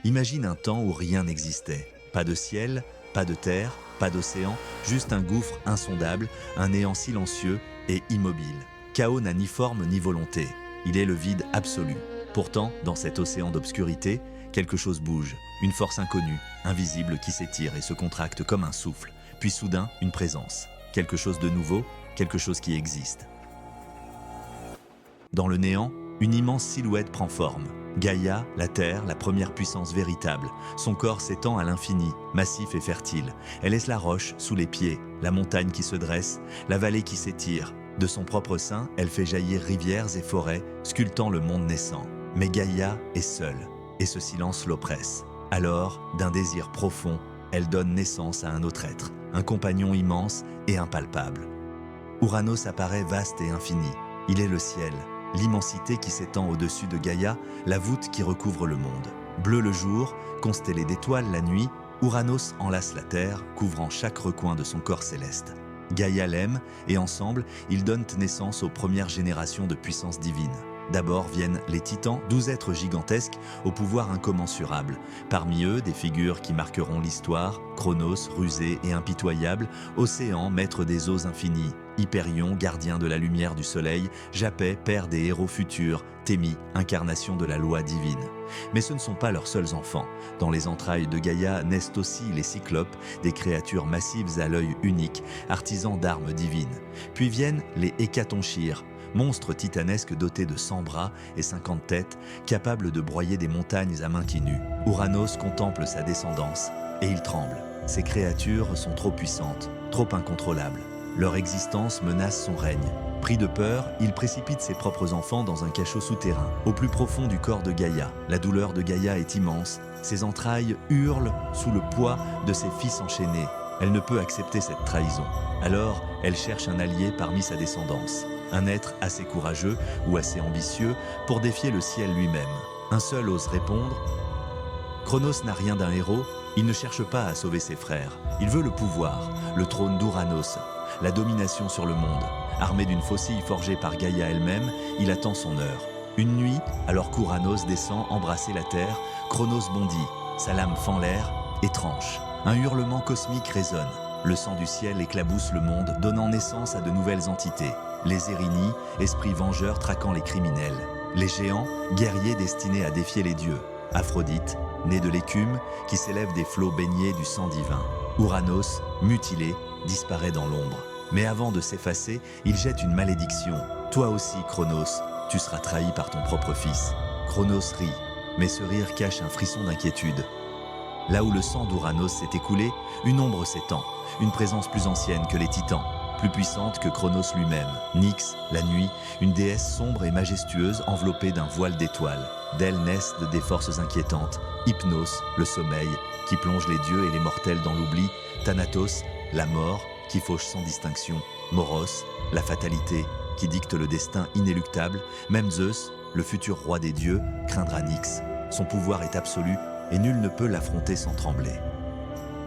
Imagine un temps où rien n'existait. Pas de ciel, pas de terre, pas d'océan, juste un gouffre insondable, un néant silencieux et immobile. Chaos n'a ni forme ni volonté. Il est le vide absolu. Pourtant, dans cet océan d'obscurité, quelque chose bouge. Une force inconnue, invisible qui s'étire et se contracte comme un souffle. Puis soudain, une présence. Quelque chose de nouveau, quelque chose qui existe. Dans le néant, une immense silhouette prend forme. Gaïa, la Terre, la première puissance véritable. Son corps s'étend à l'infini, massif et fertile. Elle laisse la roche sous les pieds, la montagne qui se dresse, la vallée qui s'étire. De son propre sein, elle fait jaillir rivières et forêts, sculptant le monde naissant. Mais Gaïa est seule, et ce silence l'oppresse. Alors, d'un désir profond, elle donne naissance à un autre être, un compagnon immense et impalpable. Ouranos apparaît vaste et infini. Il est le ciel, l'immensité qui s'étend au-dessus de Gaïa, la voûte qui recouvre le monde. Bleu le jour, constellé d'étoiles la nuit, Ouranos enlace la terre, couvrant chaque recoin de son corps céleste. Gaïa l'aime, et ensemble, ils donnent naissance aux premières générations de puissance divine. D'abord viennent les titans, 12 êtres gigantesques au pouvoir incommensurable. Parmi eux, des figures qui marqueront l'histoire, Chronos, rusé et impitoyable, Océan, maître des eaux infinies, Hyperion, gardien de la lumière du soleil, Japet, père des héros futurs, Thémi, incarnation de la loi divine. Mais ce ne sont pas leurs seuls enfants. Dans les entrailles de Gaïa naissent aussi les cyclopes, des créatures massives à l'œil unique, artisans d'armes divines. Puis viennent les hécatonchires, monstres titanesques dotés de 100 bras et 50 têtes, capables de broyer des montagnes à main nue. Ouranos contemple sa descendance et il tremble. Ces créatures sont trop puissantes, trop incontrôlables. Leur existence menace son règne. Pris de peur, il précipite ses propres enfants dans un cachot souterrain, au plus profond du corps de Gaïa. La douleur de Gaïa est immense. Ses entrailles hurlent sous le poids de ses fils enchaînés. Elle ne peut accepter cette trahison. Alors, elle cherche un allié parmi sa descendance. Un être assez courageux ou assez ambitieux pour défier le ciel lui-même. Un seul ose répondre. Chronos n'a rien d'un héros, il ne cherche pas à sauver ses frères. Il veut le pouvoir, le trône d'Ouranos, la domination sur le monde. Armé d'une faucille forgée par Gaïa elle-même, il attend son heure. Une nuit, alors qu'Ouranos descend embrasser la terre, Chronos bondit, sa lame fend l'air et tranche. Un hurlement cosmique résonne. Le sang du ciel éclabousse le monde, donnant naissance à de nouvelles entités. Les Érini, esprits vengeurs traquant les criminels. Les géants, guerriers destinés à défier les dieux. Aphrodite, née de l'écume, qui s'élève des flots baignés du sang divin. Ouranos, mutilé, disparaît dans l'ombre. Mais avant de s'effacer, il jette une malédiction. Toi aussi, Chronos, tu seras trahi par ton propre fils. Chronos rit, mais ce rire cache un frisson d'inquiétude. Là où le sang d'Ouranos s'est écoulé, une ombre s'étend, une présence plus ancienne que les titans, plus puissante que Chronos lui-même. Nyx, la nuit, une déesse sombre et majestueuse enveloppée d'un voile d'étoiles. D'elle naissent des forces inquiétantes. Hypnos, le sommeil, qui plonge les dieux et les mortels dans l'oubli. Thanatos, la mort, qui fauche sans distinction. Moros, la fatalité, qui dicte le destin inéluctable. Même Zeus, le futur roi des dieux, craindra Nyx. Son pouvoir est absolu et nul ne peut l'affronter sans trembler.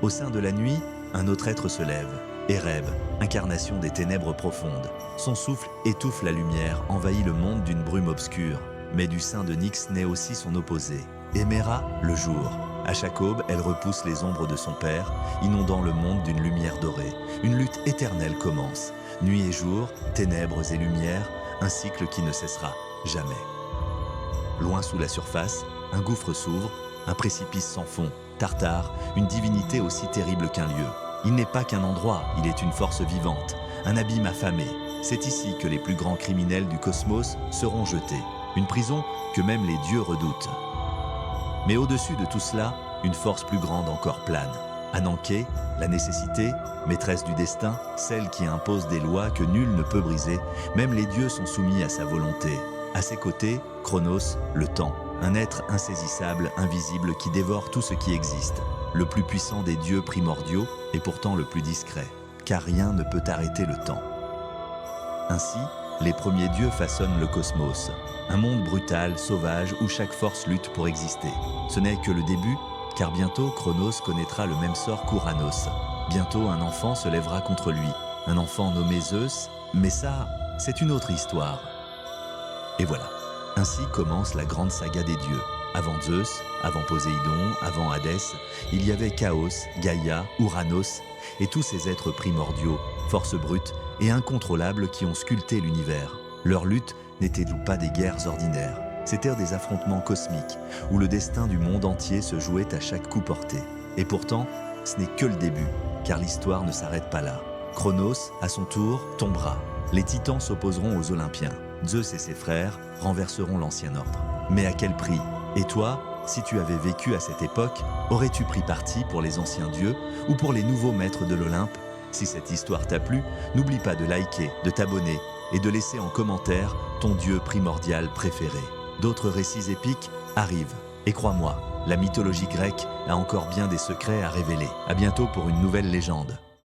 Au sein de la nuit, un autre être se lève. Éreb, incarnation des ténèbres profondes. Son souffle étouffe la lumière, envahit le monde d'une brume obscure. Mais du sein de Nyx naît aussi son opposé. Héméra, le jour. À chaque aube, elle repousse les ombres de son père, inondant le monde d'une lumière dorée. Une lutte éternelle commence. Nuit et jour, ténèbres et lumière, un cycle qui ne cessera jamais. Loin sous la surface, un gouffre s'ouvre, un précipice sans fond. Tartare, une divinité aussi terrible qu'un lieu. Il n'est pas qu'un endroit, il est une force vivante, un abîme affamé. C'est ici que les plus grands criminels du cosmos seront jetés. Une prison que même les dieux redoutent. Mais au-dessus de tout cela, une force plus grande encore plane. Ananké, la nécessité, maîtresse du destin, celle qui impose des lois que nul ne peut briser, même les dieux sont soumis à sa volonté. À ses côtés, Chronos, le temps, un être insaisissable, invisible qui dévore tout ce qui existe. Le plus puissant des dieux primordiaux et pourtant le plus discret, car rien ne peut arrêter le temps. Ainsi, les premiers dieux façonnent le cosmos, un monde brutal, sauvage, où chaque force lutte pour exister. Ce n'est que le début, car bientôt Chronos connaîtra le même sort qu'Ouranos. Bientôt un enfant se lèvera contre lui, un enfant nommé Zeus, mais ça, c'est une autre histoire. Et voilà, ainsi commence la grande saga des dieux. Avant Zeus, avant Poséidon, avant Hadès, il y avait Chaos, Gaïa, Ouranos et tous ces êtres primordiaux, forces brutes et incontrôlables qui ont sculpté l'univers. Leur lutte n'était pas des guerres ordinaires, c'étaient des affrontements cosmiques où le destin du monde entier se jouait à chaque coup porté. Et pourtant, ce n'est que le début, car l'histoire ne s'arrête pas là. Chronos, à son tour, tombera. Les titans s'opposeront aux Olympiens. Zeus et ses frères renverseront l'ancien ordre. Mais à quel prix? Et toi, si tu avais vécu à cette époque, aurais-tu pris parti pour les anciens dieux ou pour les nouveaux maîtres de l'Olympe? Si cette histoire t'a plu, n'oublie pas de liker, de t'abonner et de laisser en commentaire ton dieu primordial préféré. D'autres récits épiques arrivent. Et crois-moi, la mythologie grecque a encore bien des secrets à révéler. À bientôt pour une nouvelle légende.